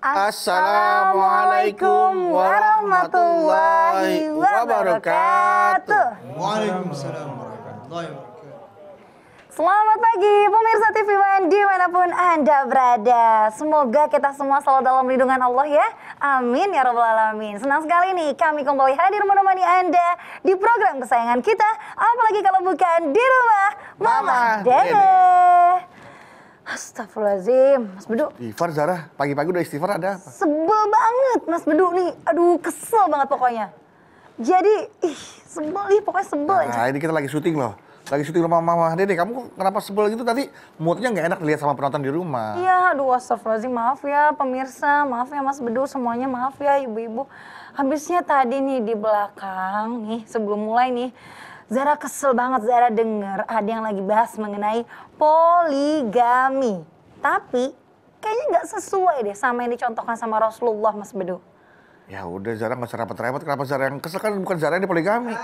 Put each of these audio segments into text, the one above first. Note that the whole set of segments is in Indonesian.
Assalamualaikum warahmatullahi wabarakatuh. Waalaikumsalam warahmatullahi wabarakatuh. Selamat pagi pemirsa TV One dimanapun Anda berada. Semoga kita semua selalu dalam lindungan Allah ya. Amin ya rabbal alamin. Senang sekali nih kami kembali hadir menemani Anda di program kesayangan kita. Apalagi kalau bukan di rumah Mama Dede. Astagfirullahaladzim, Mas Bedu. Istighfar Zara, pagi-pagi udah istighfar ada apa? Sebel banget Mas Bedu nih, aduh kesel banget pokoknya. Jadi, sebel pokoknya sebel aja. Nah ini kita lagi syuting loh, lagi syuting sama Mama Dede. Kamu kenapa sebel gitu tadi? Moodnya nggak enak dilihat sama penonton di rumah. Iya, aduh astagfirullahaladzim, maaf ya pemirsa, maaf ya Mas Bedu, semuanya maaf ya ibu-ibu. Habisnya tadi nih di belakang nih, sebelum mulai nih, Zara kesel banget, Zara denger ada yang lagi bahas mengenai poligami. Tapi kayaknya nggak sesuai deh sama yang dicontohkan sama Rasulullah, Mas Bedu. Ya udah Zara nggak usah repot-repot. Kenapa Zara yang kesel? Kan bukan Zara yang dipoligami.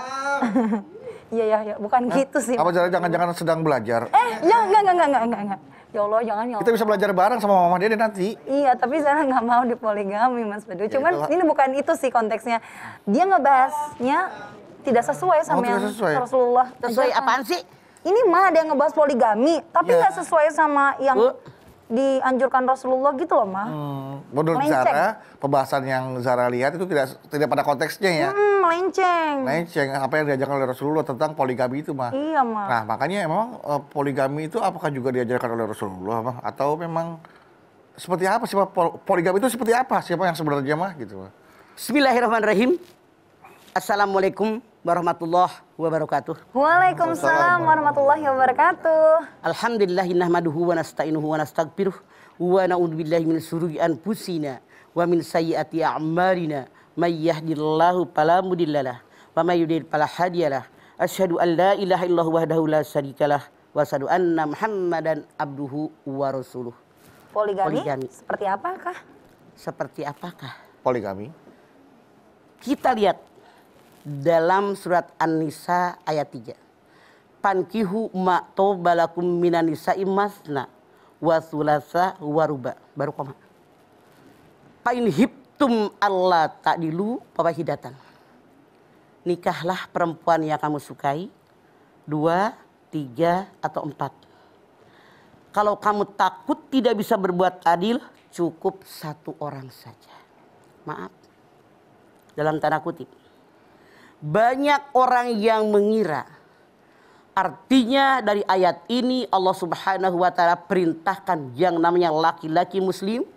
Iya, bukan gitu sih. Apa Zara jangan-jangan sedang belajar? Ya enggak. Ya Allah, jangan ya Allah. Kita bisa belajar bareng sama Mama Dede nanti. Iya, tapi Zara nggak mau dipoligami, Mas Bedu. Cuman ini bukan itu sih konteksnya. Dia ngebahasnya tidak sesuai sama yang Rasulullah. Sesuai apaan sih? Ini mah ada yang ngebahas poligami, tapi nggak sesuai sama yang dianjurkan Rasulullah gitu loh, mah. Menurut Zara, pembahasan yang Zara lihat itu tidak pada konteksnya ya. Melenceng. Apa yang diajarkan oleh Rasulullah tentang poligami itu, mah. Iya, mah. Nah, makanya emang poligami itu apakah juga diajarkan oleh Rasulullah, mah? Atau memang seperti apa sih, poligami itu seperti apa? Siapa yang sebenarnya, mah, gitu, mah? Bismillahirrahmanirrahim. Assalamualaikum warahmatullahi wabarakatuh. Waalaikumsalam warahmatullahi wabarakatuh. Alhamdulillahi nahmaduhu wa nasta'inuhu wa nasta'gfiruh wa na'udzubillahi min syururi anfusina wa min sayyiati a'malina may yahdihillahu fala mudhillalah wa may yudhlil fala hadiyalah. Asyhadu an la ilaha illallah wahdahu la syarikalah wa asyhadu anna Muhammadan abduhu wa rasuluh. Poligami. Seperti apakah? Seperti apakah Poligami? Kita lihat dalam surat An-Nisa ayat 3. Pankihu ma tobalakum minan nisa'i masna wa thulatha wa ruba. Baru koma. Fa in hibtum alla ta'dilu fawahidatan. Nikahlah perempuan yang kamu sukai 2, 3 atau 4. Kalau kamu takut tidak bisa berbuat adil, cukup 1 orang saja. Maaf. Dalam tanda kutip. Banyak orang yang mengira artinya dari ayat ini Allah Subhanahu wa taala perintahkan yang namanya laki-laki muslim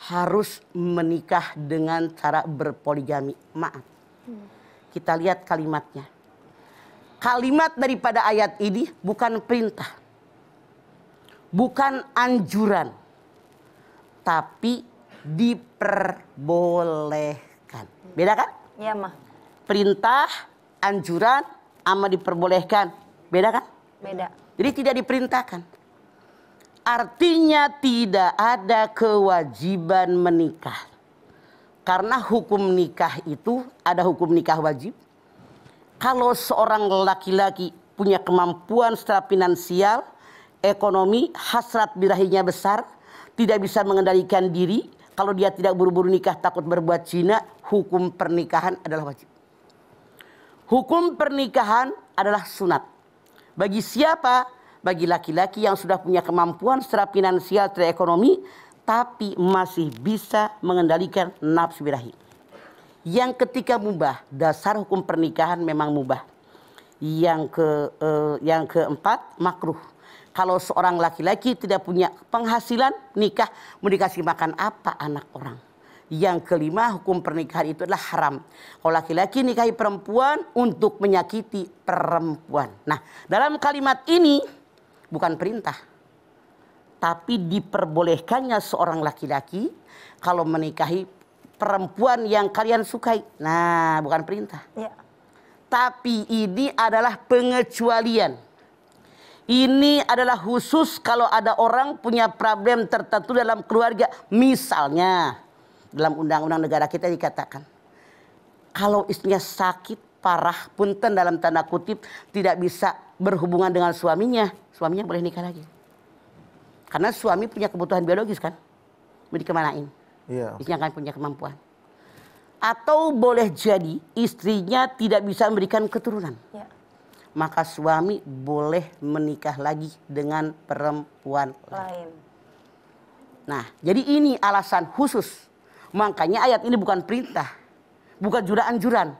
harus menikah dengan cara berpoligami. Maaf. Kita lihat kalimatnya. Kalimat daripada ayat ini bukan perintah. Bukan anjuran. Tapi diperbolehkan. Beda kan? Iya, mah. Perintah, anjuran, sama diperbolehkan. Beda kan? Beda. Jadi tidak diperintahkan. Artinya tidak ada kewajiban menikah. Karena hukum nikah itu ada hukum nikah wajib. Kalau seorang laki-laki punya kemampuan secara finansial, ekonomi, hasrat birahinya besar, tidak bisa mengendalikan diri, kalau dia tidak buru-buru nikah takut berbuat zina, hukum pernikahan adalah wajib. Hukum pernikahan adalah sunat. Bagi siapa? Bagi laki-laki yang sudah punya kemampuan secara finansial, secara ekonomi, tapi masih bisa mengendalikan nafsu birahi. Yang ketiga mubah, dasar hukum pernikahan memang mubah. Yang keempat makruh. Kalau seorang laki-laki tidak punya penghasilan nikah, mau dikasih makan apa anak orang? Yang kelima hukum pernikahan itu adalah haram. Kalau laki-laki nikahi perempuan untuk menyakiti perempuan. Nah, dalam kalimat ini bukan perintah. Tapi diperbolehkannya seorang laki-laki kalau menikahi perempuan yang kalian sukai. Nah, bukan perintah. Ya. Tapi ini adalah pengecualian. Ini adalah khusus kalau ada orang punya problem tertentu dalam keluarga. Misalnya dalam undang-undang negara kita dikatakan kalau istrinya sakit parah, punten dalam tanda kutip tidak bisa berhubungan dengan suaminya, suaminya boleh nikah lagi. Karena suami punya kebutuhan biologis kan, mau dikemanain. Iya. Istrinya akan punya kemampuan. Atau boleh jadi istrinya tidak bisa memberikan keturunan. Ya. Maka suami boleh menikah lagi dengan perempuan lain. Lain. Nah, jadi ini alasan khusus. Makanya ayat ini bukan perintah, bukan anjuran,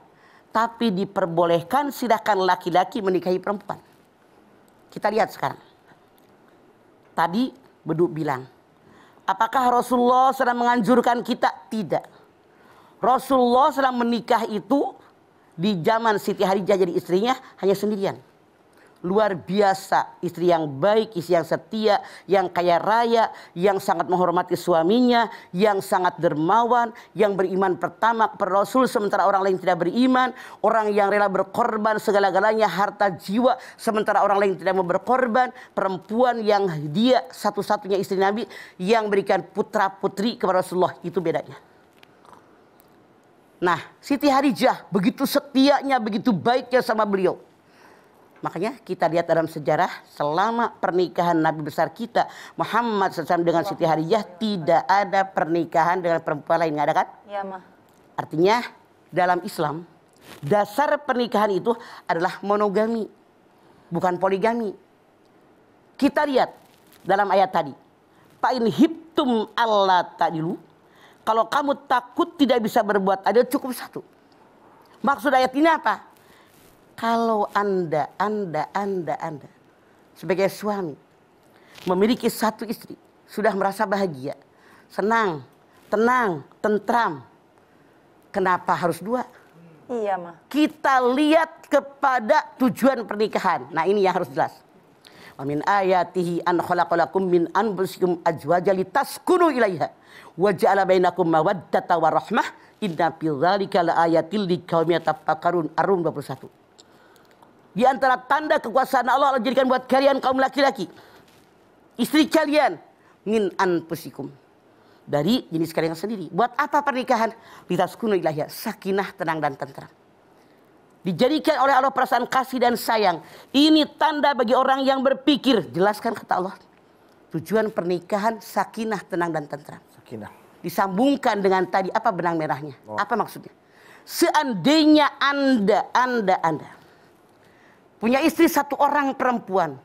tapi diperbolehkan silakan laki-laki menikahi perempuan. Kita lihat sekarang. Tadi Bedu bilang, apakah Rasulullah sedang menganjurkan kita? Tidak. Rasulullah sedang menikah itu di zaman Siti Hadijah jadi istrinya hanya sendirian. Luar biasa, istri yang baik, istri yang setia, yang kaya raya, yang sangat menghormati suaminya, yang sangat dermawan, yang beriman pertama kepada Rasul sementara orang lain tidak beriman, orang yang rela berkorban segala-galanya harta jiwa sementara orang lain tidak mau berkorban, perempuan yang dia satu-satunya istri Nabi yang berikan putra-putri kepada Rasulullah, itu bedanya. Nah, Siti Hadijah begitu setianya, begitu baiknya sama beliau. Makanya kita lihat dalam sejarah selama pernikahan Nabi besar kita Muhammad SAW dengan Siti Hadijah tidak ada pernikahan dengan perempuan lain, nggak ada kan? Iya, Ma. Artinya dalam Islam dasar pernikahan itu adalah monogami, bukan poligami. Kita lihat dalam ayat tadi, fa in hibtum alla ta'dilu, kalau kamu takut tidak bisa berbuat adil cukup satu. Maksud ayat ini apa? Kalau anda sebagai suami memiliki satu istri, sudah merasa bahagia, senang, tenang, tentram, kenapa harus dua? Iya, Ma. Kita lihat kepada tujuan pernikahan. Nah, ini yang harus jelas. Wa min ayatihi an khalaqalakum min anfusikum azwajan litaskunu ilaiha wa ja'ala bainakum mawaddatan wa rahmah inna fi dzalika laayatil liqaumin yatafakkarun. Ar-Rum 21. Di antara tanda kekuasaan Allah jadikan buat kalian kaum laki-laki istri kalian min anfusikum, dari jenis kalian sendiri. Buat apa pernikahan? Litaskunu ilaiha, sakinah, tenang dan tentram. Dijadikan oleh Allah perasaan kasih dan sayang. Ini tanda bagi orang yang berpikir. Jelaskan kata Allah. Tujuan pernikahan sakinah, tenang dan tentram. Sakinah. Disambungkan dengan tadi apa benang merahnya? Apa maksudnya? Seandainya Anda punya istri satu orang perempuan,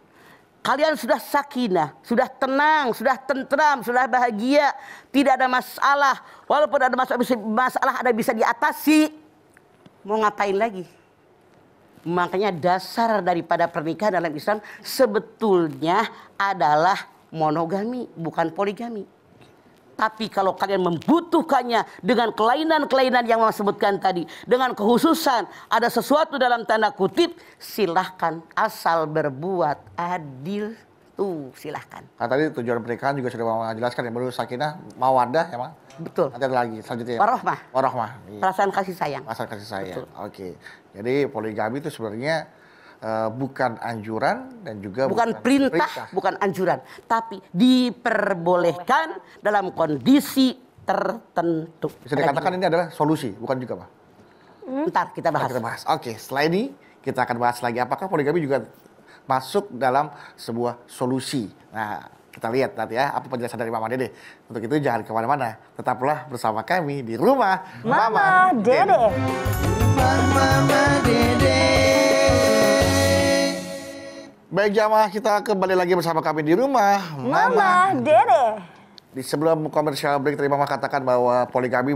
kalian sudah sakinah, sudah tenang, sudah tentram, sudah bahagia, tidak ada masalah. Walaupun ada masalah ada bisa diatasi. Mau ngapain lagi? Makanya dasar daripada pernikahan dalam Islam sebetulnya adalah monogami, bukan poligami. Tapi kalau kalian membutuhkannya dengan kelainan-kelainan yang Mama sebutkan tadi, dengan kekhususan ada sesuatu dalam tanda kutip, silahkan asal berbuat adil. Tuh, silahkan. Nah, tadi tujuan pernikahan juga sudah Mama jelaskan ya, baru sakinah, mawaddah ya, Ma? Betul. Nanti ada lagi selanjutnya. Warohmah. Warohmah. Iya. Perasaan kasih sayang. Perasaan kasih sayang. Betul. Oke. Jadi poligami itu sebenarnya bukan anjuran dan juga Bukan perintah, bukan anjuran, tapi diperbolehkan dalam kondisi tertentu. Bisa dikatakan ini adalah solusi, bukan juga, Pak? Ntar kita bahas. Kita bahas. Oke, setelah ini kita akan bahas lagi apakah poligami juga masuk dalam sebuah solusi. Nah, kita lihat nanti ya apa penjelasan dari Mama Dede. Untuk itu jangan kemana-mana, tetaplah bersama kami di rumah Mama Dede. Mama Dede. Baik jamaah, kita kembali lagi bersama kami di rumah Mama Dede. Di sebelum komersial break tadi Mama katakan bahwa poligami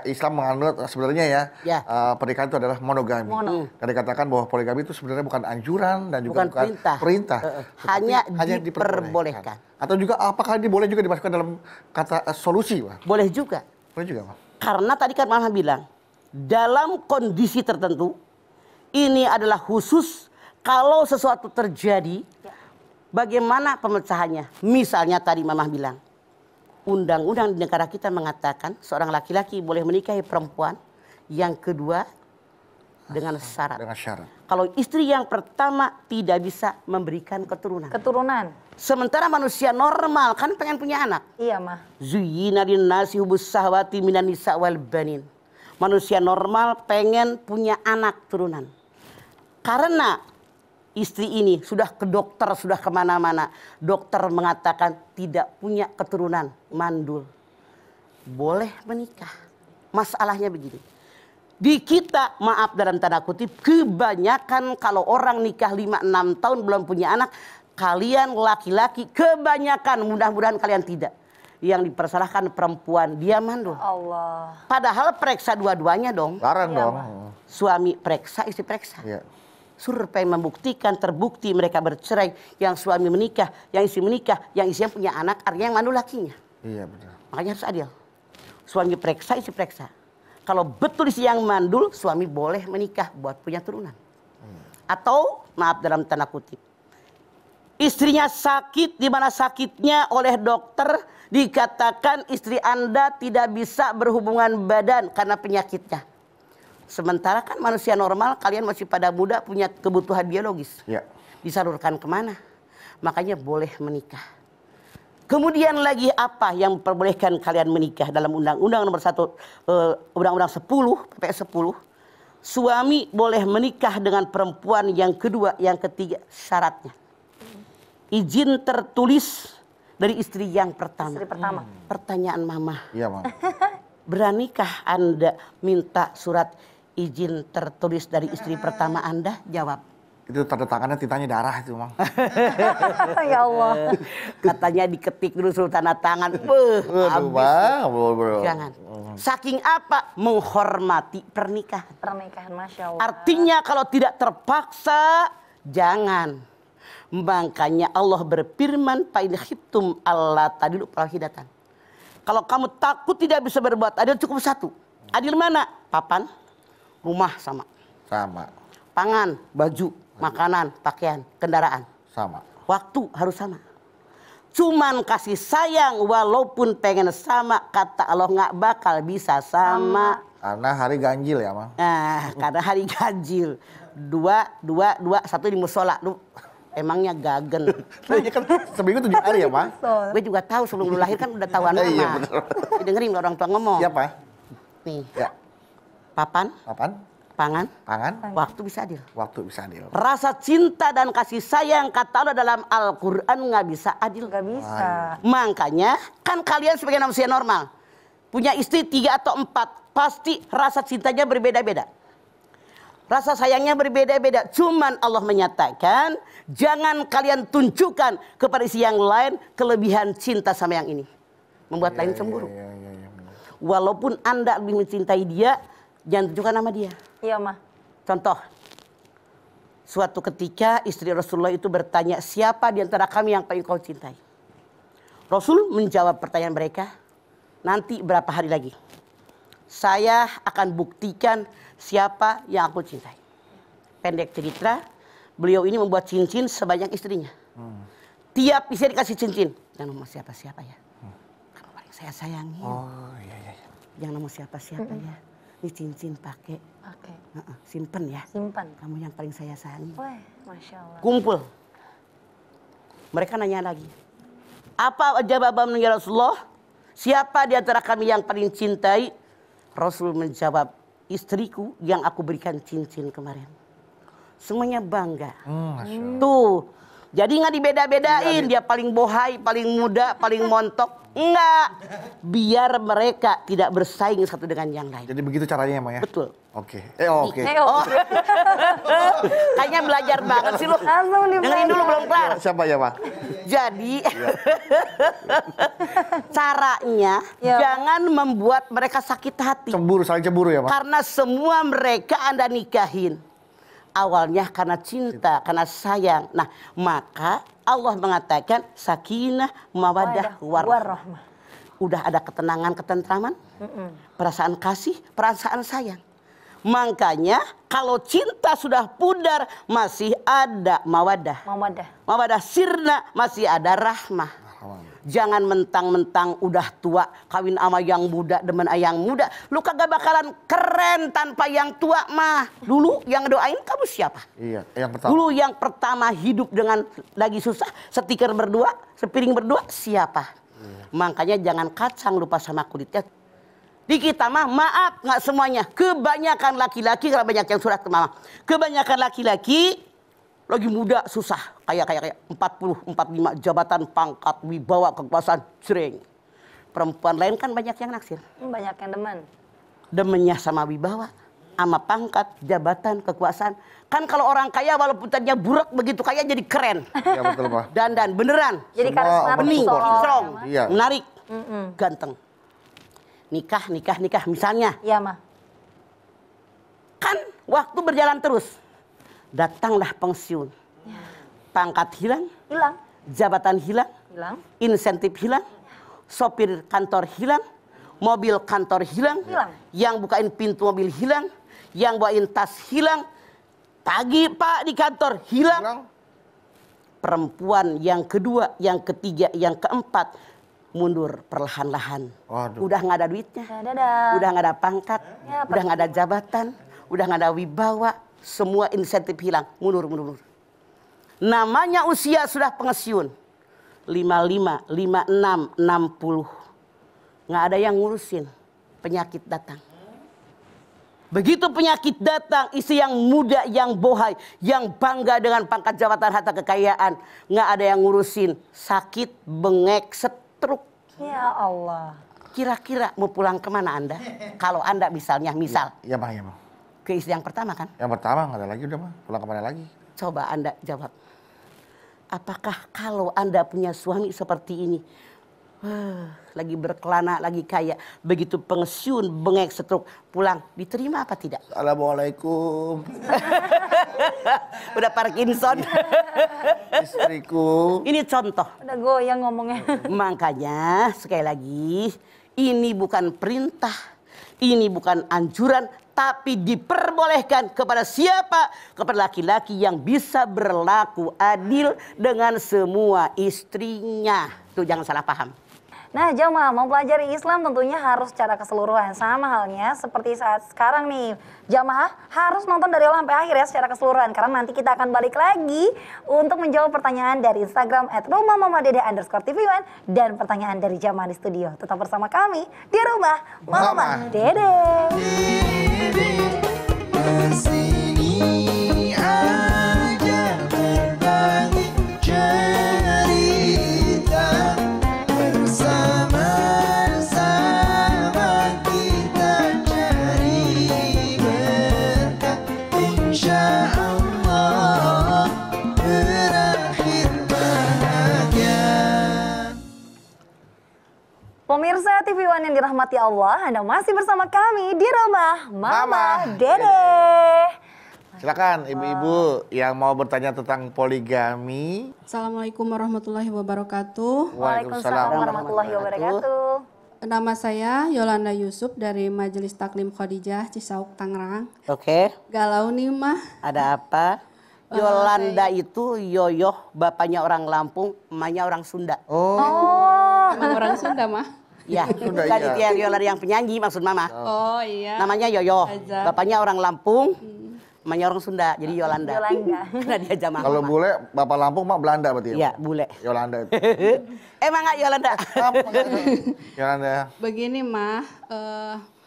Islam menganut sebenarnya Ya. pernikahan itu adalah monogami. Dan dikatakan bahwa poligami itu sebenarnya bukan anjuran dan juga bukan perintah. Hanya Diperbolehkan. diperbolehkan. Atau juga apakah ini boleh juga dimasukkan dalam kata solusi, Pak? Boleh juga. Boleh juga, Pak. Karena tadi kan Mama bilang, dalam kondisi tertentu, ini adalah khusus kalau sesuatu terjadi, bagaimana pemecahannya? Misalnya tadi Mama bilang, undang-undang di negara kita mengatakan seorang laki-laki boleh menikahi perempuan, yang kedua dengan syarat. Dengan syarat. Kalau istri yang pertama tidak bisa memberikan keturunan. Keturunan. Sementara manusia normal kan pengen punya anak. Iya, Ma. Zuyyina linnasi hubbus syahwati minan nisa wal banin. Manusia normal pengen punya anak turunan. Karena istri ini sudah ke dokter, sudah kemana-mana. Dokter mengatakan tidak punya keturunan, mandul. boleh menikah. Masalahnya begini. Di kita, maaf dalam tanda kutip, kebanyakan kalau orang nikah 5-6 tahun belum punya anak, kalian laki-laki kebanyakan, mudah-mudahan kalian tidak, yang dipersalahkan perempuan dia mandul. Allah. Padahal periksa dua-duanya dong. Larang Iya, dong. Suami periksa, istri periksa. Iya. Survei membuktikan, terbukti mereka bercerai, yang suami menikah, yang istri menikah, yang istrinya punya anak, artinya yang mandul lakinya. Iya benar. Makanya harus adil. Suami periksa, istri periksa. Kalau betul istri yang mandul, suami boleh menikah buat punya turunan. Atau, maaf dalam tanda kutip, istrinya sakit, di mana sakitnya oleh dokter dikatakan istri Anda tidak bisa berhubungan badan karena penyakitnya. Sementara kan manusia normal, kalian masih pada muda, punya kebutuhan biologis. Iya. Disalurkan kemana? Makanya boleh menikah. Kemudian lagi apa yang memperbolehkan kalian menikah dalam Undang-Undang nomor 1, Undang-Undang 10, PPS 10. Suami boleh menikah dengan perempuan yang kedua, yang ketiga, syaratnya. Izin tertulis dari istri yang pertama. Istri pertama. Pertanyaan mama, Iya, Mam. beranikah Anda minta surat izin tertulis dari istri pertama Anda? Jawab. Itu tanda tangannya tintanya darah itu, Mang. Ya Allah. Katanya diketik dulu suruh tanda tangan. Beuh, Waduh, habis. Bang. Bro. Jangan. Saking apa? Menghormati pernikahan. Pernikahan, Masya Allah. Artinya kalau tidak terpaksa, jangan. Makanya Allah berfirman, "Fa in khiftum alla tadilu fawahidatan." Kalau kamu takut tidak bisa berbuat adil, cukup satu. Adil mana? Papan, rumah sama. Sama. Pangan, baju, makanan, pakaian, kendaraan. Sama. Waktu harus sama. Cuman kasih sayang walaupun pengen sama, kata Allah nggak bakal bisa sama. Karena hari ganjil ya, Mang. Nah, karena hari ganjil. Dua, satu di musola. Lu emangnya gagen. Kayaknya kan seminggu 7 hari ya, Mang. Gue juga tahu sebelum lu lahir kan udah tahuan nama. Iya, bener. Dengerin orang tua ngomong. Siapa? Nih, Ya. papan, Apaan? pangan, Pangan. waktu bisa adil. Waktu bisa adil. Rasa cinta dan kasih sayang kata Allah dalam Al-Quran nggak bisa adil. Gak bisa. Makanya kan kalian sebagai manusia normal punya istri 3 atau 4, pasti rasa cintanya berbeda-beda. Rasa sayangnya berbeda-beda. Cuman Allah menyatakan jangan kalian tunjukkan kepada istri yang lain kelebihan cinta sama yang ini. Membuat lain cemburu. Iya. Walaupun Anda lebih mencintai dia, jangan tunjukkan nama dia. Iya, Mah. Contoh, suatu ketika istri Rasulullah itu bertanya, siapa di antara kami yang paling kau cintai? Rasul menjawab pertanyaan mereka, nanti berapa hari lagi saya akan buktikan siapa yang aku cintai. Pendek cerita, beliau ini membuat cincin sebanyak istrinya. Tiap istri dikasih cincin. Jangan nama siapa-siapa ya. Kamu paling saya sayangi. Oh, iya. Jangan nama siapa-siapa ya. Ini cincin pakai. Oke. Simpen ya. Simpan. Kamu yang paling saya sayangi. Wah, Masya Allah. Kumpul. Mereka nanya lagi. Apa jawaban ya Rasulullah? Siapa di antara kami yang paling cintai? Rasul menjawab, istriku yang aku berikan cincin kemarin. Semuanya bangga. Tuh. Jadi nggak dibeda-bedain. Dia paling bohai, paling muda, paling montok. Enggak. Biar mereka tidak bersaing satu dengan yang lain. Jadi begitu caranya, Mang ya? Betul. Oke. Oke. Kayaknya belajar banget sih lu. Langsung nih, Dengerin dulu belum kelar. Siapa ya, Pak? Jadi caranya Ya. jangan membuat mereka sakit hati. Cemburu, saling cemburu ya, Pak? Karena semua mereka Anda nikahin. Awalnya karena cinta, karena sayang. Nah, maka Allah mengatakan sakinah, mawaddah, warahmah. Warahmah. Udah ada ketenangan, ketentraman, perasaan kasih, perasaan sayang. Makanya kalau cinta sudah pudar masih ada mawaddah. Mamadah. Mawaddah sirna masih ada rahmah. Jangan mentang-mentang udah tua kawin sama yang muda, demen yang muda. Lu kagak bakalan keren tanpa yang tua mah. Dulu yang doain kamu siapa? Iya, yang pertama. Dulu yang pertama hidup dengan lagi susah, sepiring berdua siapa? Makanya jangan kacang lupa sama kulitnya. Di kita mah maaf nggak semuanya. Kebanyakan laki-laki, karena banyak yang surat ke mama. Kebanyakan laki-laki lagi muda susah, kayak 40, 45 jabatan, pangkat, wibawa, kekuasaan, jreng. Perempuan lain kan banyak yang naksir. Banyak yang demen. Demennya sama wibawa, sama pangkat, jabatan, kekuasaan. Kan kalau orang kaya walaupun tadinya burak begitu kaya jadi keren. Iya betul Pak. Dandan beneran. Jadi Semua karismatik Bening, seolah-olah, strong, ya, Mas. Iya. menarik, ganteng. Nikah misalnya. Iya, mah. Kan waktu berjalan terus. Datanglah pensiun. Pangkat hilang, Hilang. jabatan hilang, Hilang. insentif hilang, sopir kantor hilang, mobil kantor hilang, Hilang. yang bukain pintu mobil hilang, yang bawain tas hilang, pagi Pak di kantor hilang. Bilang, Perempuan yang kedua, yang ketiga, yang keempat mundur perlahan-lahan. Waduh. Udah nggak ada duitnya, Dadah. udah nggak ada pangkat, Ya, udah nggak ada jabatan, udah nggak ada wibawa, semua insentif hilang, mundur. Namanya usia sudah pensiun. 55, 56, 60. Nggak ada yang ngurusin. Penyakit datang. Begitu penyakit datang, istri yang muda, yang bohai, yang bangga dengan pangkat jabatan harta kekayaan. Nggak ada yang ngurusin. Sakit, bengek, stroke. Ya Allah. Kira-kira mau pulang kemana Anda? Kalau Anda misal. Iya Pak, iya Pak. Ke istri yang pertama kan? Yang pertama nggak ada lagi udah Pak. Pulang kemana lagi? Coba Anda jawab. Apakah kalau Anda punya suami seperti ini, lagi berkelana, lagi kaya, begitu pensiun, bengek, stroke, pulang, diterima apa tidak? Assalamualaikum. Udah Parkinson. Istriku. Ini contoh. Udah goyang ngomongnya. Makanya sekali lagi, ini bukan perintah, ini bukan anjuran, tapi diperbolehkan kepada siapa? Kepada laki-laki yang bisa berlaku adil dengan semua istrinya. Tuh jangan salah paham. Nah, jamaah mau pelajari Islam tentunya harus secara keseluruhan. Sama halnya seperti saat sekarang nih. Jamaah harus nonton dari awal sampai akhir ya secara keseluruhan. Karena nanti kita akan balik lagi untuk menjawab pertanyaan dari Instagram @rumahmamadede_tv1 dan pertanyaan dari jamaah di studio. Tetap bersama kami di Rumah Mama Dede. Dede, kesini aja berbagi cerita. Bersama-sama kita cari berkah. Insya Allah berakhir bahagia. Pemirsa TV One yang dirahmati Allah, Anda masih bersama kami di Rumah Mama Mama Dede. Silakan ibu-ibu yang mau bertanya tentang poligami. Assalamualaikum warahmatullahi wabarakatuh. Waalaikumsalam warahmatullahi wabarakatuh. Nama saya Yolanda Yusuf dari Majelis Taklim Khadijah Cisauk Tangerang. Oke, Galau nih mah. ada apa? Yolanda itu Yoyoh, bapaknya orang Lampung, emaknya orang Sunda. Oh, Emang orang Sunda mah. Ya, Sunda, bukan iya. itu Yolanda yang penyanyi maksud Mama. Oh iya. Namanya Yoyoh, Aza. bapaknya orang Lampung, emaknya orang Sunda, jadi Yolanda. Yolanda. Karena dia jamaah. Kalau Mama. bule, Bapak Lampung, Mak Belanda berarti ya? Iya, bule. Yolanda itu. Emang nggak Yolanda? Yolanda. Begini mah,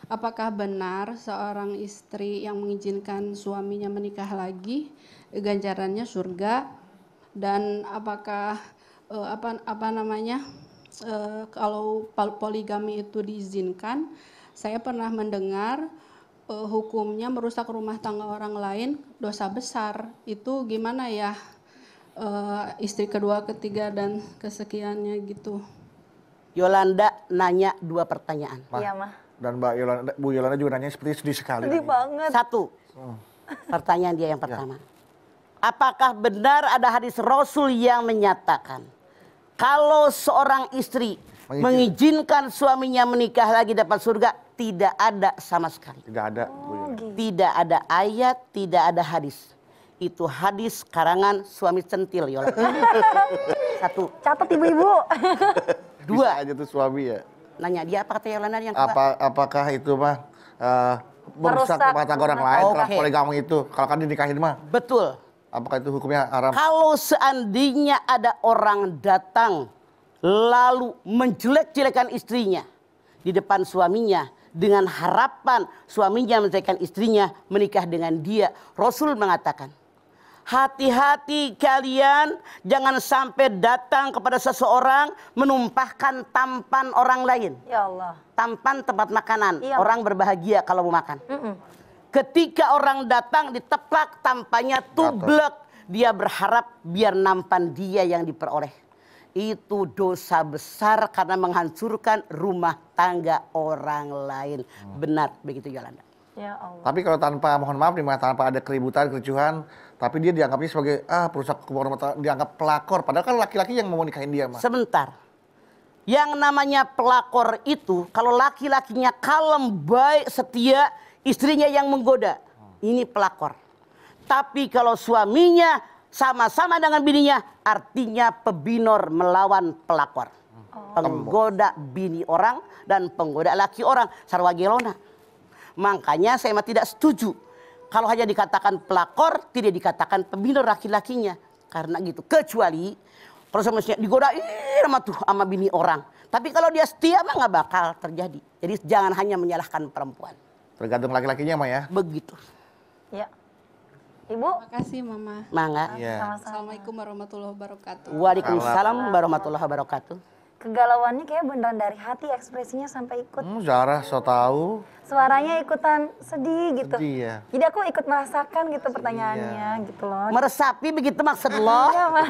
apakah benar seorang istri yang mengizinkan suaminya menikah lagi ganjarannya surga? Dan apakah apa namanya kalau poligami itu diizinkan? Saya pernah mendengar hukumnya merusak rumah tangga orang lain dosa besar. Itu gimana ya istri kedua, ketiga dan kesekiannya gitu? Yolanda nanya 2 pertanyaan. Iya mah. Dan Bu Yolanda juga nanya seperti sedih sekali. Sedih banget. 1, pertanyaan dia yang pertama. Apakah benar ada hadis Rasul yang menyatakan kalau seorang istri mengizinkan suaminya menikah lagi dapat surga? Tidak ada sama sekali. Tidak ada Bu Yolanda. Tidak ada ayat, tidak ada hadis. Itu hadis karangan suami centil Yolanda. 1. Catat ibu-ibu. Bisa aja tuh suami ya. Nanya dia apa kata Yolanda yang kedua? Apakah itu mah merusak Merusak rumah tangga orang lain Oke. kalau poligami itu? Kalau kan dinikahin mah, Betul. apakah itu hukumnya haram? Kalau seandainya ada orang datang lalu menjelek-jelekan istrinya di depan suaminya dengan harapan suaminya menjelekan istrinya menikah dengan dia, Rasul mengatakan, hati-hati kalian jangan sampai datang kepada seseorang menumpahkan tampan orang lain. Ya Allah. Tampan tempat makanan, Iya. orang berbahagia kalau mau makan. Ketika orang datang diteplak tampaknya tublek, dia berharap biar nampan dia yang diperoleh. Itu dosa besar karena menghancurkan rumah tangga orang lain. Benar begitu Yolanda. Ya Allah. Tapi kalau tanpa, mohon maaf nih, Mas, tanpa ada keributan, kericuhan, tapi dia dianggapnya sebagai perusak keuangan rumah tangga, dianggap pelakor. Padahal kan laki-laki yang mau nikahin dia, Mas. Sebentar. Yang namanya pelakor itu kalau laki-lakinya kalem, baik, setia, istrinya yang menggoda. Ini pelakor. Tapi kalau suaminya sama-sama dengan bininya, artinya pebinor melawan pelakor. Penggoda bini orang dan penggoda laki orang. Sarwa gelona. Makanya saya tidak setuju. Kalau hanya dikatakan pelakor, tidak dikatakan pebinor laki-lakinya. Karena gitu. Kecuali kalau sama digoda sama bini orang. Tapi kalau dia setia mah nggak bakal terjadi. Jadi jangan hanya menyalahkan perempuan. Tergantung laki-lakinya, Ma, ya. Begitu. Ya. Ibu. Makasih Mama. Mangga. Iya. Sama-sama. Assalamualaikum warahmatullahi wabarakatuh. Waalaikumsalam warahmatullahi wabarakatuh. Kegalauannya kayak beneran dari hati, ekspresinya sampai ikut. Zara so tahu. Suaranya ikutan sedih gitu. Sedih, ya. Jadi aku ikut merasakan gitu pertanyaannya gitu loh. Meresapi begitu maksud lo? Iya, Mah.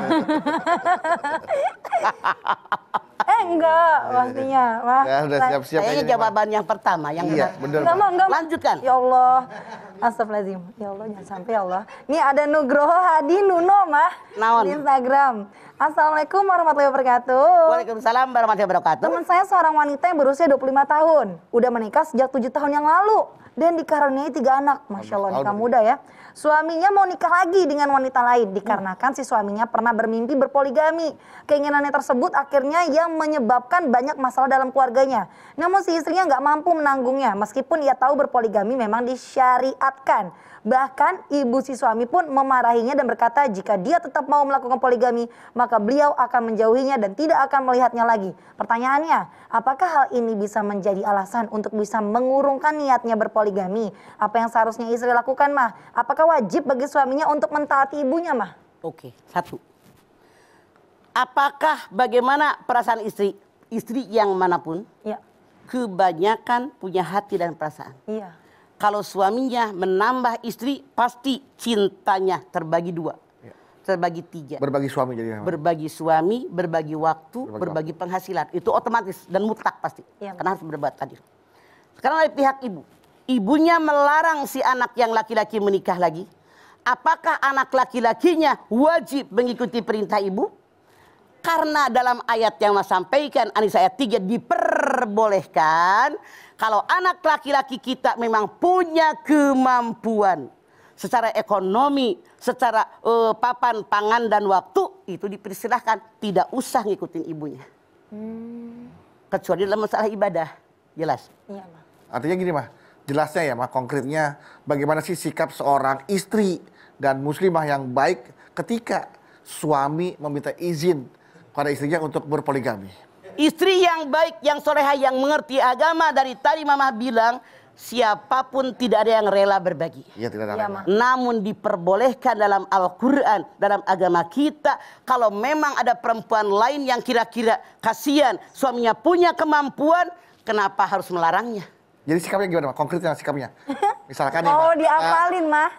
Enggak, pastinya, Mah. Ya, udah siap-siap. Kayaknya kayaknya, Ma. jawaban yang pertama yang Iya, benar. bener. Enggak, Ma. Mah, enggak. Mah. Lanjutkan. Ya Allah. Astagfirullahaladzim. Ya Allah, jangan sampai ya Allah. Ini ada Nugroho Hadi Nuno, Mah. Naon? Di Instagram. Assalamualaikum warahmatullahi wabarakatuh. Waalaikumsalam warahmatullahi wabarakatuh. Teman saya seorang wanita yang berusia 25 tahun. Udah menikah sejak 7 tahun yang lalu. Dan dikaruniai 3 anak. Masya Allah, nikah muda ya. Suaminya mau nikah lagi dengan wanita lain. Dikarenakan si suaminya pernah bermimpi berpoligami. Keinginannya tersebut akhirnya yang menyebabkan banyak masalah dalam keluarganya. Namun si istrinya nggak mampu menanggungnya. Meskipun ia tahu berpoligami memang disyariatkan. Bahkan ibu si suami pun memarahinya dan berkata jika dia tetap mau melakukan poligami, maka beliau akan menjauhinya dan tidak akan melihatnya lagi. Pertanyaannya, apakah hal ini bisa menjadi alasan untuk bisa mengurungkan niatnya berpoligami? Apa yang seharusnya istri lakukan, Mah? Apakah wajib bagi suaminya untuk mentaati ibunya, Mah? Oke, satu. Apakah bagaimana perasaan istri? Istri yang manapun, Iya. kebanyakan punya hati dan perasaan. Iya. Kalau suaminya menambah istri, pasti cintanya terbagi 2. Terbagi 3. Berbagi suami jadi. Berbagi suami, berbagi waktu, berbagi penghasilan. Itu otomatis dan mutlak pasti. Iya. Karena harus berbuat adil. Sekarang dari pihak ibu. Ibunya melarang si anak yang laki-laki menikah lagi. Apakah anak laki-lakinya wajib mengikuti perintah ibu? Karena dalam ayat yang Mas sampaikan, An-Nisa ayat 3, diperbolehkan kalau anak laki-laki kita memang punya kemampuan secara ekonomi, secara papan, pangan, dan waktu, itu dipersilahkan. Tidak usah ngikutin ibunya. Kecuali dalam masalah ibadah. Jelas. Iya, Mah. Artinya gini, Mah. Jelasnya ya, Mah, konkretnya bagaimana sih sikap seorang istri dan muslimah yang baik ketika suami meminta izin pada istrinya untuk berpoligami. Istri yang baik, yang soleha, yang mengerti agama, dari tadi Mama bilang, siapapun tidak ada yang rela berbagi. Iya, tidak ada. Iya, Mah. Mah. Namun diperbolehkan dalam Al-Quran, dalam agama kita, kalau memang ada perempuan lain yang kira-kira kasihan, suaminya punya kemampuan, kenapa harus melarangnya? Jadi sikapnya gimana, Mah? Konkretnya sikapnya. Misalkan nih, Oh, Mah, diapalin, Mah.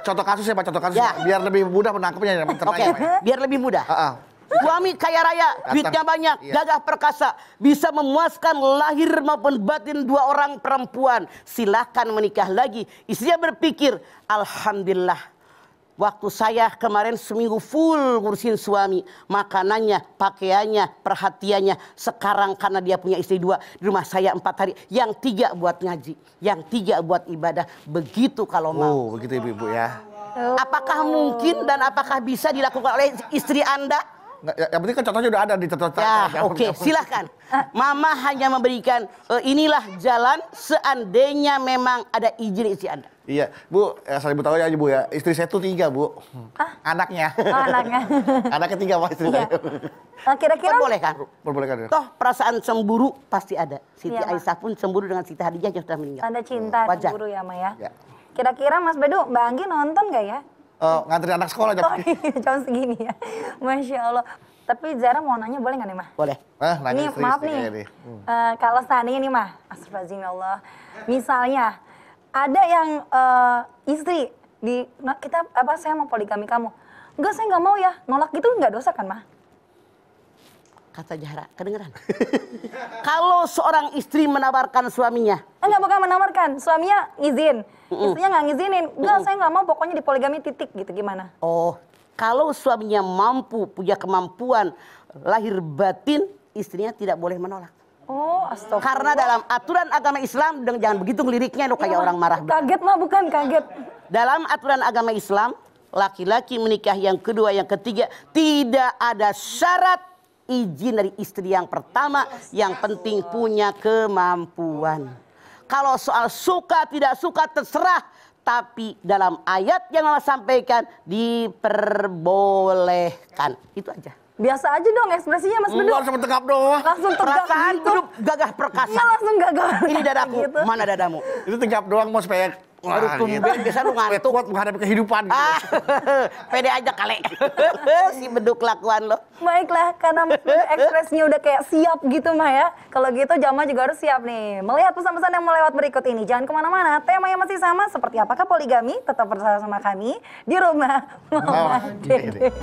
contoh kasus ya, Pak, contoh kasus. Ya. Mah. Biar lebih mudah menangkapnya. Oke, biar lebih mudah. Suami kaya raya, duitnya banyak, Iya. gagah perkasa, bisa memuaskan lahir maupun batin 2 orang perempuan. Silahkan menikah lagi. Istrinya berpikir, alhamdulillah, waktu saya kemarin seminggu full ngurusin suami, makanannya, pakaiannya, perhatiannya. Sekarang karena dia punya istri 2, di rumah saya 4 hari, yang 3 buat ngaji, yang 3 buat ibadah. Begitu kalau mau. Oh, begitu ibu-ibu ya. Apakah mungkin dan apakah bisa dilakukan oleh istri Anda? Nggak, yang penting kan contohnya udah ada di contoh. Ya, oke, silahkan. Mama hanya memberikan inilah jalan seandainya memang ada izin istri Anda. Iya, Bu, saya ibu tahu ya, Bu ya. Istri saya tuh 3, Bu. Anaknya. Oh, anaknya. Anaknya 3, Pak, istri saya. Kira-kira Perbolehkan. Perbolehkan ya. Toh perasaan cemburu pasti ada. Siti Iya, Ma. Aisyah pun cemburu dengan Siti Hadijah yang sudah meninggal. tanda cinta, Wajar. cemburu ya, Mah ya. Ya. Kira-kira Mas Bedu, Mbak Anggi nonton gak ya? ngantri anak sekolah jam Oh iya, jam segini ya. Masya Allah. Tapi Zara mau nanya boleh nggak nih, Mah? Boleh. nanya Ini serius maaf nih nih, kayaknya nih. kalau seandainya nih Mah, astagfirullahaladzim ya Allah. Misalnya ada yang istri kita saya mau poligami kamu. Enggak, saya nggak mau ya. Nolak gitu nggak dosa kan, Mah? Kata Zahra, kedengeran. Kalau seorang istri menawarkan suaminya, Enggak, bukan menawarkan, suaminya ngizin. Istrinya nggak ngizinin. Enggak, saya nggak mau, pokoknya dipoligami titik gitu, gimana? oh, kalau suaminya mampu, punya kemampuan lahir batin, istrinya tidak boleh menolak. Oh, astagfirullah. Karena dalam aturan agama Islam, jangan begitu ngeliriknya lo kayak orang marah. Kaget Mah, bukan kaget. Dalam aturan agama Islam, laki-laki menikah yang kedua, yang ketiga, tidak ada syarat izin dari istri yang pertama, yang penting punya kemampuan. Kalau soal suka tidak suka terserah, tapi dalam ayat yang Mama sampaikan diperbolehkan. Itu aja. Biasa aja dong ekspresinya Mas Bedu. Enggak harus tegap doang. Langsung tegak Perasaan gitu. hidup gagah perkasa. Iya, langsung gagal. Ini dadaku, Gitu. mana dadamu? Itu tegap doang mau supaya Baru tumben, biasa lu supaya ngantuk. kuat menghadapi kehidupan gitu. Ah, pede aja kali. Si beduk kelakuan lo. Baiklah, karena Mas Bedu ekspresinya udah kayak siap gitu Mah ya. Kalau gitu Jamaah juga harus siap nih. Melihat pesan-pesan yang melewat berikut ini. Jangan kemana-mana, temanya masih sama. Seperti apakah poligami? Tetap bersama kami di rumah Mama Dede.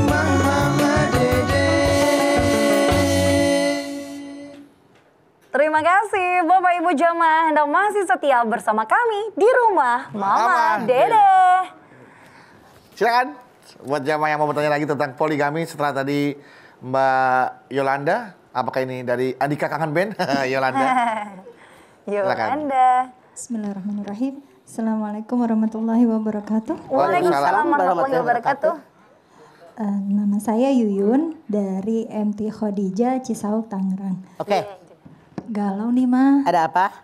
Mama Dede. Terima kasih Bapak Ibu Jamaah. Anda masih setia bersama kami di rumah Mama Mama Dede. Silakan buat jamaah yang mau bertanya lagi tentang poligami setelah tadi Mbak Yolanda. Apakah ini dari Andika Kangen Band? Yolanda. Yuk Silakan. Anda. Bismillahirrahmanirrahim. Assalamualaikum warahmatullahi wabarakatuh. Waalaikumsalam warahmatullahi wabarakatuh. Nama saya Yuyun dari MT Khadijah Cisauk Tangerang. Oke, Galau nih mah. ada apa?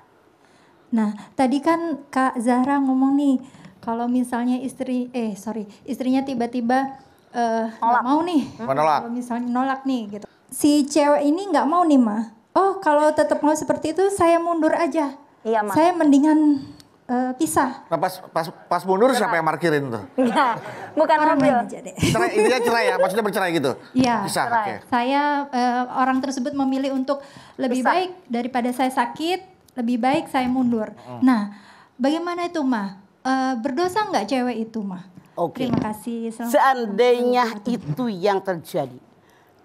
Nah tadi kan Kak Zahra ngomong nih kalau misalnya istrinya tiba-tiba nggak mau nih. Menolak. Kalau misalnya nolak nih gitu. Si cewek ini nggak mau nih mah. Oh kalau tetap mau seperti itu saya mundur aja. Iya Mah. Saya mendingan pisah. Nah pas mundur siapa yang parkirin tuh? Enggak, bukan Orang mobil. lain aja deh. Cerai, intinya cerai ya, maksudnya bercerai gitu? Iya. Bisa, Cerai. oke. Saya orang tersebut memilih untuk lebih Pisah. baik daripada saya sakit, lebih baik saya mundur. Nah, bagaimana itu mah? Berdosa nggak cewek itu mah? Oke. Terima kasih. Seandainya itu yang terjadi,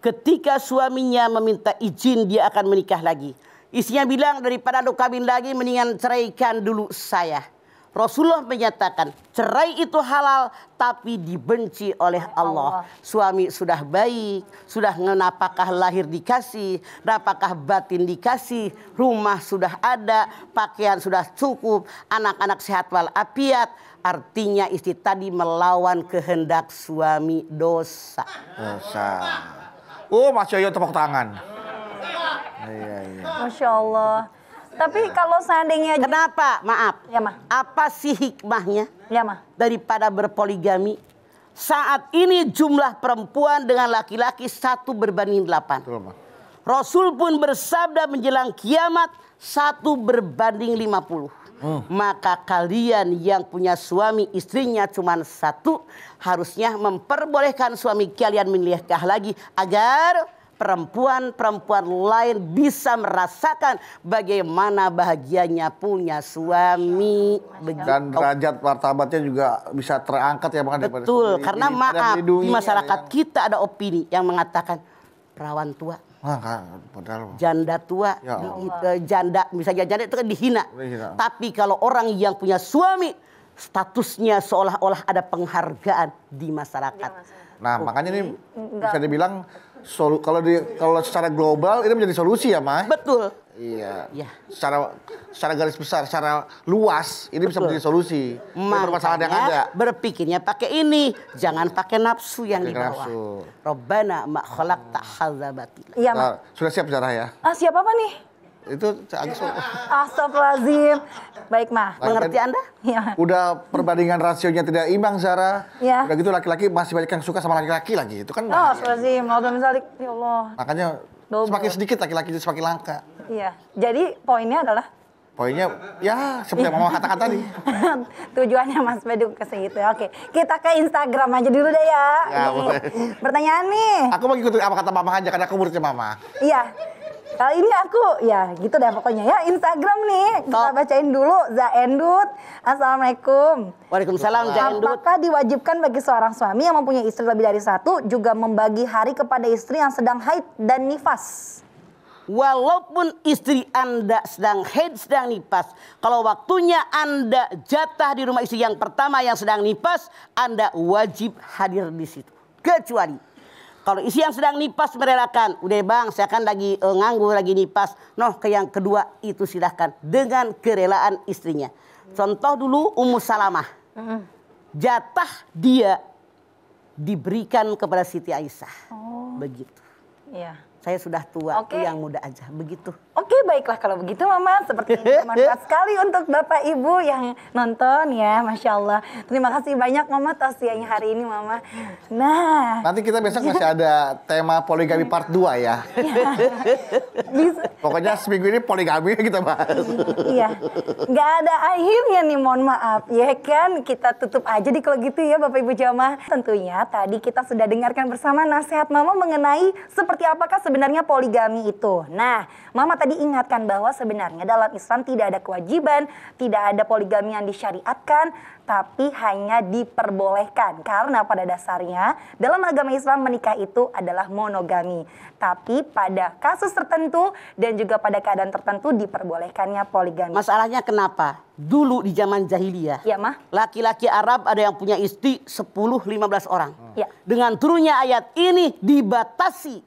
ketika suaminya meminta izin dia akan menikah lagi, istrinya bilang daripada lu kawin lagi mendingan ceraikan dulu saya. Rasulullah menyatakan cerai itu halal tapi dibenci oleh Allah. Suami sudah baik, sudah napakah lahir dikasih, napakah batin dikasih, rumah sudah ada, pakaian sudah cukup, anak-anak sehat walafiat. Artinya istri tadi melawan kehendak suami, dosa. Dosa. Oh, Mas Yoyo tepuk tangan. Iya. Masya Allah. Tapi kalau seandainya... Kenapa? Maaf. Ya Mah, Apa sih hikmahnya ya Mah. daripada berpoligami? Saat ini jumlah perempuan dengan laki-laki 1 berbanding 8. Betul, Mas. Rasul pun bersabda menjelang kiamat 1 berbanding 50. Maka kalian yang punya suami istrinya cuma 1 harusnya memperbolehkan suami kalian menikah lagi agar perempuan-perempuan lain bisa merasakan bagaimana bahagianya punya suami. Dan derajat martabatnya juga bisa terangkat ya Bang. daripada Betul, sendiri. karena Ini maaf ada di melindungi, masyarakat ada kita ada opini yang mengatakan perawan tua, padahal. janda tua, Ya janda misalnya janda itu kan dihina. Dihina. Tapi kalau orang yang punya suami statusnya seolah-olah ada penghargaan di masyarakat. Nah, makanya ini bisa dibilang kalau secara global ini menjadi solusi ya, Mas. Betul. Iya. Ya. Secara garis besar, secara luas ini bisa Betul. menjadi solusi. Dari permasalahan yang ada. Makanya berpikirnya pakai ini, jangan pakai nafsu yang Pakai di bawah. nafsu. Robbana ma khalaqta hadza batila. Iya Mah. Nah, sudah siap Zara ya? Siapa apa nih? Itu agak Astagfirullahaladzim. Baik Mah. Mengerti Anda? Ya. udah perbandingan rasionya tidak imbang Zara. Ya. Udah gitu laki-laki masih banyak yang suka sama laki-laki lagi. Itu kan bahaya. Astagfirullahaladzim. Alhamdulillah misalik. Ya Allah. Makanya Double. semakin sedikit laki-laki itu semakin langka. Iya. Jadi poinnya adalah Poinnya ya seperti yang Mama katakan tadi. Tujuannya Mas Bedu ke situ. Oke, kita ke Instagram aja dulu deh ya. Ya, Nih, boleh. pertanyaan nih. Aku mau ikutin apa kata Mama aja karena aku muridnya Mama. Iya. Kali ini aku ya gitu deh pokoknya ya. Instagram nih kita Top. bacain dulu. Zaendut. Assalamualaikum. Waalaikumsalam Zaendut. Apakah diwajibkan bagi seorang suami yang mempunyai istri lebih dari satu juga membagi hari kepada istri yang sedang haid dan nifas? Walaupun istri Anda sedang haid, sedang nifas, kalau waktunya Anda jatah di rumah istri yang pertama yang sedang nifas, Anda wajib hadir di situ. Kecuali kalau istri yang sedang nifas merelakan, udah bang, saya kan lagi nganggur, lagi nifas. Noh, ke yang kedua itu silahkan dengan kerelaan istrinya. Contoh dulu Ummu Salamah. Jatah dia diberikan kepada Siti Aisyah. Begitu. Iya. Saya sudah tua, Oke. yang muda aja. Begitu. Oke, baiklah kalau begitu Mama. Seperti ini bermanfaat sekali untuk Bapak Ibu yang nonton ya. Masya Allah. Terima kasih banyak Mama tausiahnya hari ini Mama. Nah, Nanti kita besok masih ada tema poligami part 2 ya. bisa. Pokoknya seminggu ini poligami kita bahas. Iya, nggak ada akhirnya nih, mohon maaf ya kan. Kita tutup aja di kalau gitu ya Bapak Ibu jamaah. Tentunya tadi kita sudah dengarkan bersama nasihat Mama mengenai seperti apakah sebenarnya poligami itu. Nah, Mama tadi ingatkan bahwa sebenarnya dalam Islam tidak ada kewajiban, tidak ada poligami yang disyariatkan, tapi hanya diperbolehkan. Karena pada dasarnya dalam agama Islam menikah itu adalah monogami. Tapi pada kasus tertentu dan juga pada keadaan tertentu diperbolehkannya poligami. Masalahnya kenapa? Dulu di zaman jahiliyah, Ya, Mah? laki-laki Arab ada yang punya istri 10-15 orang. Ya. Dengan turunnya ayat ini dibatasi.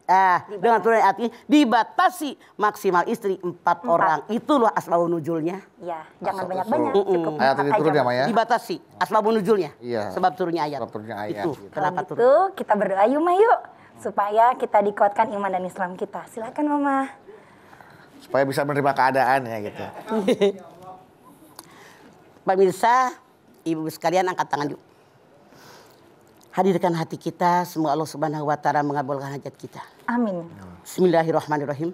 Dengan turunnya ayat ini dibatasi maksimal istri 4 orang. Itulah asbabun nuzulnya. Ya, jangan banyak-banyak, cukup Ayat ini empat turun aja, ya, Mas. Ma ya? Dibatasi asbabun nuzulnya. Iya. Sebab turunnya ayat. Sebab turunnya ayat, Itu gitu. kenapa Kalau turun. gitu kita berdoa yuk Ma yuk. Supaya kita dikuatkan iman dan Islam kita. Silakan Mama. Supaya bisa menerima keadaan ya gitu. Pemirsa, ibu sekalian angkat tangan yuk. Hadirkan hati kita, semoga Allah Subhanahu wa taala mengabulkan hajat kita. Amin. Bismillahirrahmanirrahim.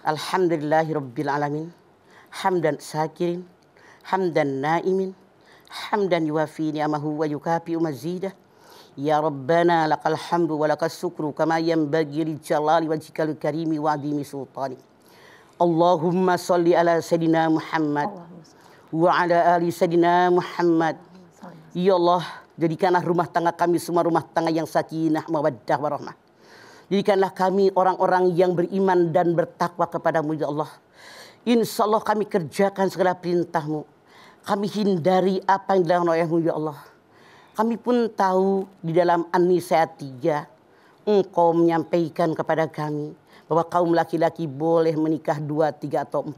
Alhamdulillahirabbil alamin. Hamdan syakirin, hamdan naimin, hamdan yuwafi ni'amahu wa yukafi'u mazidah. Ya Rabbana lakal hamdu wa lakas syukru kama yanbaghi li jalali wajhikal karimi wa adhimi sultani. Allahumma shalli ala sayidina Muhammad wa ala ali sayidina Muhammad. Ya Allah, jadikanlah rumah tangga kami semua rumah tangga yang sakinah, mawaddah, warahmah. Jadikanlah kami orang-orang yang beriman dan bertakwa kepadamu ya Allah. Insya Allah kami kerjakan segala perintahmu. Kami hindari apa yang dilarang olehmu ya Allah. Kami pun tahu di dalam An-Nisa 3 Engkau menyampaikan kepada kami bahwa kaum laki-laki boleh menikah 2, 3 atau 4.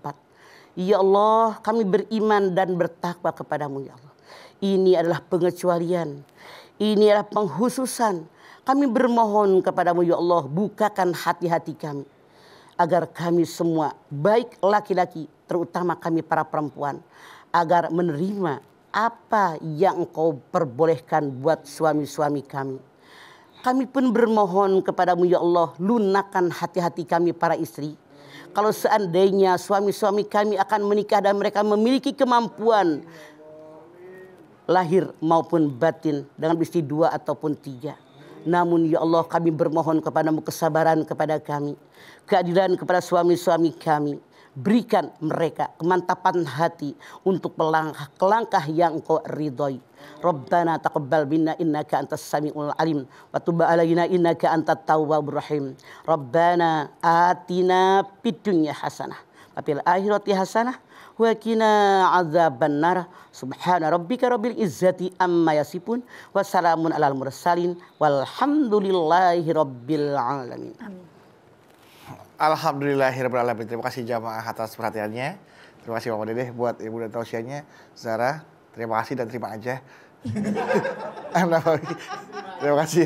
Ya Allah, kami beriman dan bertakwa kepadamu ya Allah. Ini adalah pengecualian. Ini adalah penghususan. Kami bermohon kepadamu ya Allah, bukakan hati-hati kami. Agar kami semua, baik laki-laki, terutama kami para perempuan, agar menerima apa yang engkau perbolehkan buat suami-suami kami. Kami pun bermohon kepadamu ya Allah, lunakan hati-hati kami para istri. Kalau seandainya suami-suami kami akan menikah dan mereka memiliki kemampuan lahir maupun batin dengan istri 2 ataupun 3. Namun ya Allah, kami bermohon kepadamu kesabaran kepada kami, keadilan kepada suami-suami kami. Berikan mereka kemantapan hati untuk melangkah yang engkau ridhoi. Rabbana taqabbal minna innaka antas samiul alim wa tub alaina innaka antat tawwabur rahim. Rabbana atina fid dunya hasanah wa fil akhirati hasanah wa qina adzabannar. Subhana rabbika rabbil izzati amma yasifun wa salamun alal mursalin walhamdulillahi rabbil alamin. Alhamdulillahirrahmanirrahim. Terima kasih jamaah atas perhatiannya. Terima kasih Mama Dede buat ibu dan tausiahnya. Zara, terima kasih dan terima aja. Terima kasih.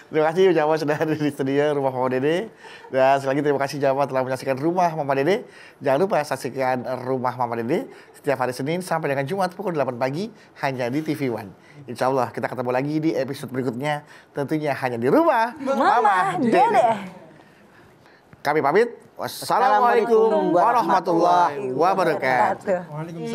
Terima kasih jamaah sudah hadir di studio Rumah Mama Dede. Dan sekali lagi terima kasih jamaah telah menyaksikan Rumah Mama Dede. Jangan lupa saksikan Rumah Mama Dede setiap hari Senin sampai dengan Jumat pukul 8 pagi hanya di TV One. Insya Allah kita ketemu lagi di episode berikutnya. Tentunya hanya di Rumah Mama Dede. Kami pamit. Wassalamualaikum warahmatullahi wabarakatuh. Wabarakatuh.